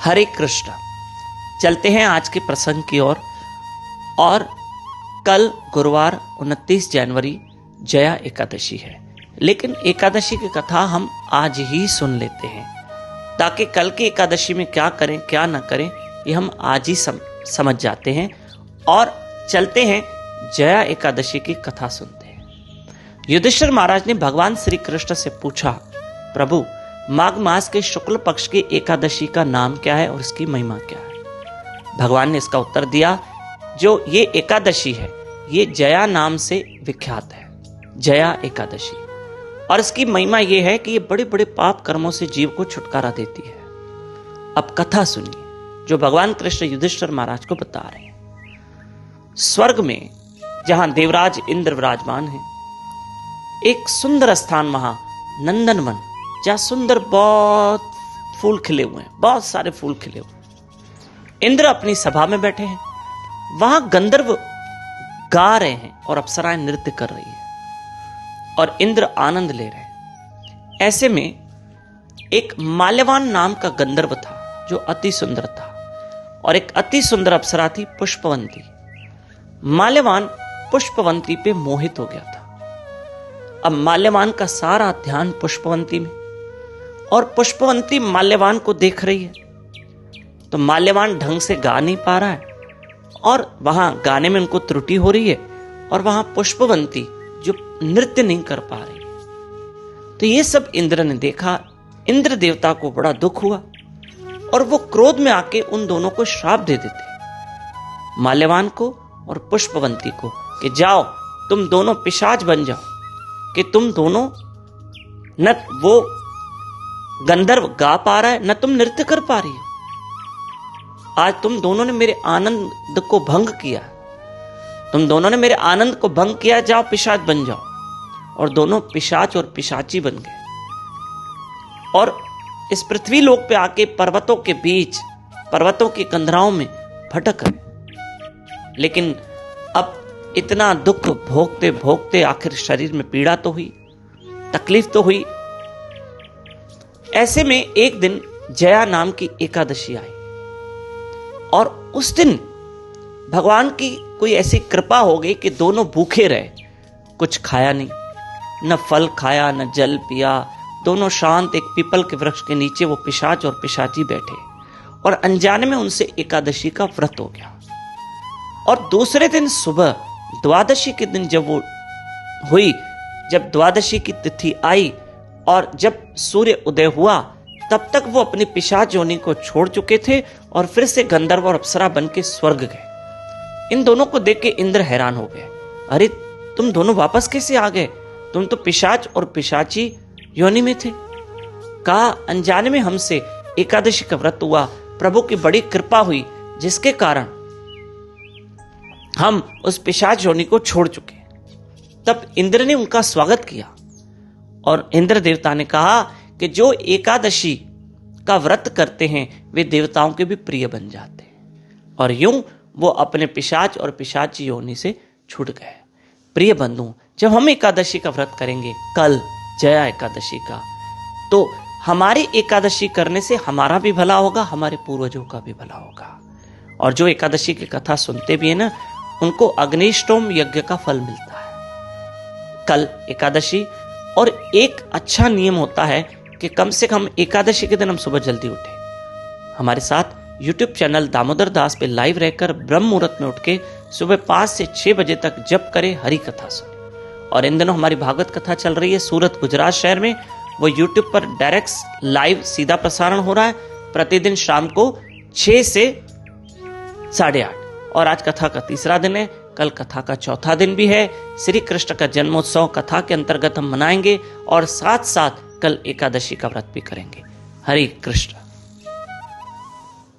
हरे कृष्ण। चलते हैं आज के प्रसंग की ओर। और कल गुरुवार 29 जनवरी जया एकादशी है, लेकिन एकादशी की कथा हम आज ही सुन लेते हैं ताकि कल की एकादशी में क्या करें क्या ना करें ये हम आज ही समझ जाते हैं। और चलते हैं जया एकादशी की कथा सुनते हैं। युधिष्ठिर महाराज ने भगवान श्री कृष्ण से पूछा, प्रभु माघ मास के शुक्ल पक्ष की एकादशी का नाम क्या है और इसकी महिमा क्या है? भगवान ने इसका उत्तर दिया, जो ये एकादशी है ये जया नाम से विख्यात है, जया एकादशी। और इसकी महिमा ये है कि ये बड़े बड़े पाप कर्मों से जीव को छुटकारा देती है। अब कथा सुनिए जो भगवान कृष्ण युधिष्ठिर महाराज को बता रहे हैं। स्वर्ग में जहां देवराज इंद्र विराजमान है, एक सुंदर स्थान वहां नंदनवन, जहां सुंदर बहुत फूल खिले हुए हैं, बहुत सारे फूल खिले हुए। इंद्र अपनी सभा में बैठे हैं, वहां गंधर्व गा रहे हैं और अप्सराएं नृत्य कर रही है और इंद्र आनंद ले रहे हैं। ऐसे में एक माल्यवान नाम का गंधर्व था जो अति सुंदर था, और एक अति सुंदर अप्सरा थी पुष्पवंती। माल्यवान पुष्पवंती पे मोहित हो गया था। अब माल्यवान का सारा ध्यान पुष्पवंती में, और पुष्पवंती माल्यवान को देख रही है। तो माल्यवान ढंग से गा नहीं पा रहा है और वहां गाने में उनको त्रुटि हो रही है, और वहां पुष्पवंती जो नृत्य नहीं कर पा रही है। तो ये सब इंद्र ने देखा। इंद्र देवता को बड़ा दुख हुआ और वो क्रोध में आके उन दोनों को श्राप दे देते, माल्यवान को और पुष्पवंती को, कि जाओ तुम दोनों पिशाच बन जाओ, कि तुम दोनों न वो गंधर्व गा पा रहा है न तुम नृत्य कर पा रही हो। आज तुम दोनों ने मेरे आनंद को भंग किया, तुम दोनों ने मेरे आनंद को भंग किया, जाओ पिशाच बन जाओ। और दोनों पिशाच और पिशाची बन गए और इस पृथ्वी लोक पे आके पर्वतों के बीच, पर्वतों की कंधराओं में भटक गए। लेकिन अब इतना दुख भोगते भोगते आखिर शरीर में पीड़ा तो हुई, तकलीफ तो हुई। ऐसे में एक दिन जया नाम की एकादशी आई, और उस दिन भगवान की कोई ऐसी कृपा हो गई कि दोनों भूखे रहे, कुछ खाया नहीं, न फल खाया न जल पिया। दोनों शांत एक पीपल के वृक्ष के नीचे वो पिशाच और पिशाची बैठे, और अनजाने में उनसे एकादशी का व्रत हो गया। और दूसरे दिन सुबह द्वादशी के दिन जब वो हुई, जब द्वादशी की तिथि आई और जब सूर्य उदय हुआ, तब तक वो अपनी पिशाच योनि को छोड़ चुके थे और फिर से गंधर्व और अप्सरा बन के स्वर्ग गए। इन दोनों को देख के इंद्र हैरान हो गए, अरे तुम दोनों वापस कैसे आ गए? तुम तो पिशाच और पिशाची योनि में थे। कहा अनजाने में हमसे एकादशी का व्रत हुआ, प्रभु की बड़ी कृपा हुई जिसके कारण हम उस पिशाच योनि को छोड़ चुके। तब इंद्र ने उनका स्वागत किया और इंद्र देवता ने कहा कि जो एकादशी का व्रत करते हैं वे देवताओं के भी प्रिय बन जाते हैं। और यूं वो अपने पिशाच और पिशाची योनि से छूट गए। प्रिय बंधु, जब हम एकादशी का व्रत करेंगे कल जया एकादशी का, तो हमारी एकादशी करने से हमारा भी भला होगा, हमारे पूर्वजों का भी भला होगा। और जो एकादशी की कथा सुनते भी है ना, उनको अग्निष्टोम यज्ञ का फल मिलता है कल एकादशी। और एक अच्छा नियम होता है कि कम से कम एकादशी के दिन हम सुबह जल्दी उठें। हमारे साथ YouTube चैनल दामोदर दास पे लाइव रहकर ब्रह्म मुहूर्त में उठ के सुबह 5 से 6 बजे तक जप करें, हरि कथा सुने। और इन दिनों हमारी भागवत कथा चल रही है सूरत गुजरात शहर में, वो YouTube पर डायरेक्ट लाइव सीधा प्रसारण हो रहा है प्रतिदिन शाम को 6 से 8:30। और आज कथा का तीसरा दिन है, कल कथा का चौथा दिन भी है। श्री कृष्ण का जन्मोत्सव कथा के अंतर्गत हम मनाएंगे और साथ साथ कल एकादशी का व्रत भी करेंगे। हरि कृष्ण।